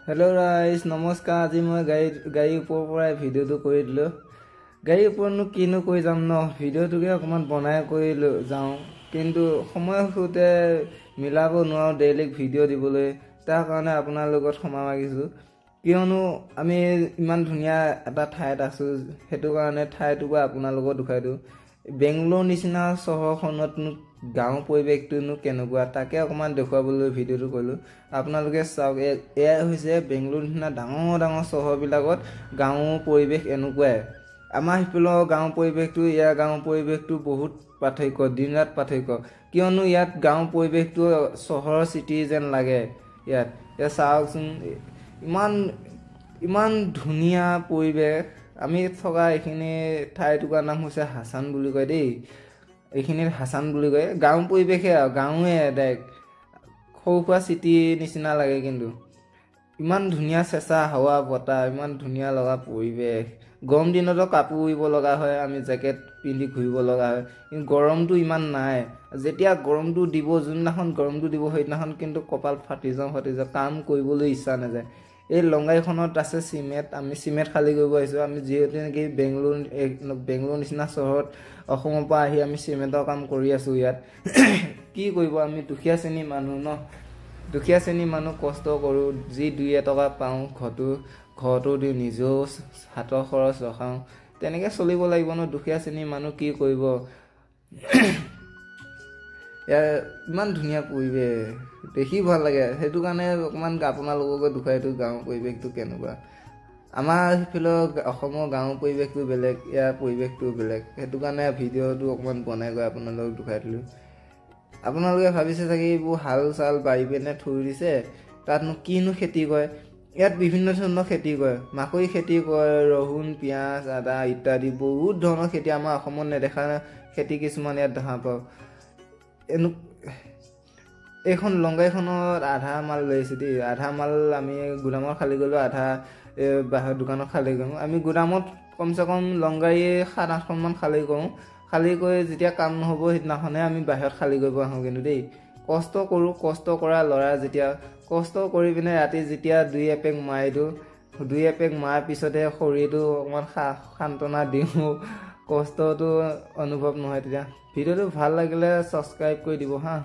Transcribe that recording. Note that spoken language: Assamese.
हेलो गाइस नमस्कार। आज मैं गाड़ी ऊपर भिडिओ कर दिल। गाड़ी ऊपर किनो কৈ যাম ন ভিডিওটোকে অকমান বনাই কৰি যাওঁ, কিন্তু সময় সৈতে মিলাব নোৱাৰো ডেইলি ভিডিও দিবলৈ। তাৰ কাৰণে আপোনাৰ লগত ক্ষমা মাগিছো, কিয়নো আমি ইমান ধুনীয়া এটা ঠাইত আছো। সেইটো কাৰণে ঠাইটোকে আপোনাৰ লগত দেখাই দিওঁ। বেংগলোৰ নিচিনা চহৰখনত গাঁও পৰিৱেশটোনো কেনেকুৱা তাকে অকমান দেখুৱাবলৈ ভিডিওটো কৰিলোঁ। আপোনালোকে চাওক, এয়া হৈছে বেংগলোৰ নিচিনা ডাঙৰ ডাঙৰ চহৰবিলাকত গাঁৱৰ পৰিৱেশ এনেকুৱাই। আমাৰ সিফালৰ গাঁৱৰ পৰিৱেশটো ইয়াৰ গাঁৱৰ পৰিৱেশটো বহুত পাৰ্থক্য, দিন ৰাত পাৰ্থক্য। কিয়নো ইয়াত গাঁৱৰ পৰিৱেশটো চহৰৰ চিটি যেন লাগে। ইয়াত চাওকচোন, ইমান ধুনীয়া পৰিৱেশ। আমি থকা এইখিনি ঠাইটুকুৰাৰ নাম হৈছে হাছান বুলি কয় দেই। এইখিনিত হাছান বুলি কয়। গাঁও পৰিৱেশে আৰু গাঁৱে ডাইৰেক্ট সৰু সুৰা চিটি নিচিনা লাগে, কিন্তু ইমান ধুনীয়া চেঁচা হাৱা বতাহ, ইমান ধুনীয়া লগা পৰিৱেশ। গৰম দিনতো কাপোৰ উৰিব লগা হয়, আমি জেকেট পিন্ধি ঘূৰিব লগা হয়, কিন্তু গৰমটো ইমান নাই। যেতিয়া গৰমটো দিব, যোনদিনাখন গৰমটো দিব সেইদিনাখন কিন্তু কপাল ফাটি যাওঁ কাম কৰিবলৈ ইচ্ছা নাযায়। এই লংগাইখনত আছে চিমেণ্ট, আমি চিমেণ্ট খালী কৰিব আহিছোঁ। আমি যিহেতু নেকি বেংগলোৰ নিচিনা চহৰত অসমৰ পৰা আহি আমি চিমেণ্টৰ কাম কৰি আছোঁ ইয়াত। কি কৰিব, আমি দুখীয়া শ্ৰেণীৰ মানুহ ন। দুখীয়া শ্ৰেণীৰ মানুহ কষ্ট কৰোঁ, যি দুই এটকা পাওঁ ঘৰতো দিওঁ, নিজেও হাতৰ খৰচ ৰখাওঁ, তেনেকৈ চলিব লাগিব ন। দুখীয়া শ্ৰেণীৰ মানুহ কি কৰিব। ইয়াৰ ইমান ধুনীয়া পৰিৱেশ দেখি ভাল লাগে। সেইটো কাৰণে অকণমান আপোনালোককে দেখুৱাই দিওঁ গাঁৱৰ পৰিৱেশটো কেনেকুৱা। আমাৰ সিফালৰ অসমৰ গাঁৱৰ পৰিৱেশটো বেলেগ, ইয়াৰ পৰিৱেশটো বেলেগ। সেইটো কাৰণে ভিডিঅ'টো অকণমান বনাই গৈ আপোনালোকক দেখুৱাই দিলোঁ। আপোনালোকে ভাবিছে চাগে এইবোৰ হাল চাল বাঢ়ি পিনে থৈ দিছে, তাতনো কিনো খেতি কৰে। ইয়াত বিভিন্ন ধৰণৰ খেতি কৰে, মাকৈ খেতি কৰে, ৰহুন, পিঁয়াজ, আদা ইত্যাদি বহুত ধৰণৰ খেতি। আমাৰ অসমত নেদেখা খেতি কিছুমান ইয়াত দেখা পাওঁ। এইখন লংগাইখনত আধা মাল লৈ আহিছোঁ দেই। আধা মাল আমি গুদামত খালী কৰিলোঁ, আধা বাহিৰৰ দোকানত খালী কৰোঁ। আমি গুদামত কমচে কম লংগাৰীয়ে 7-8খনমান খালী কৰোঁ। খালী কৰি যেতিয়া কাম নহ'ব সেইদিনাখনে আমি বাহিৰত খালী কৰিব আহোঁ। কিন্তু দেই কষ্ট কৰোঁ, কষ্ট কৰা ল'ৰা যেতিয়া কষ্ট কৰি পিনে ৰাতি যেতিয়া 2 এপেক মাৰি দিওঁ, 2 এপেক মৰাৰ পিছতহে শৰীৰটো অকণমান সান্তনা দিওঁ, কষ্টটো অনুভৱ নহয়। তেতিয়া ভিডিঅ'টো ভাল লাগিলে ছাবস্ক্ৰাইব কৰি দিব হা।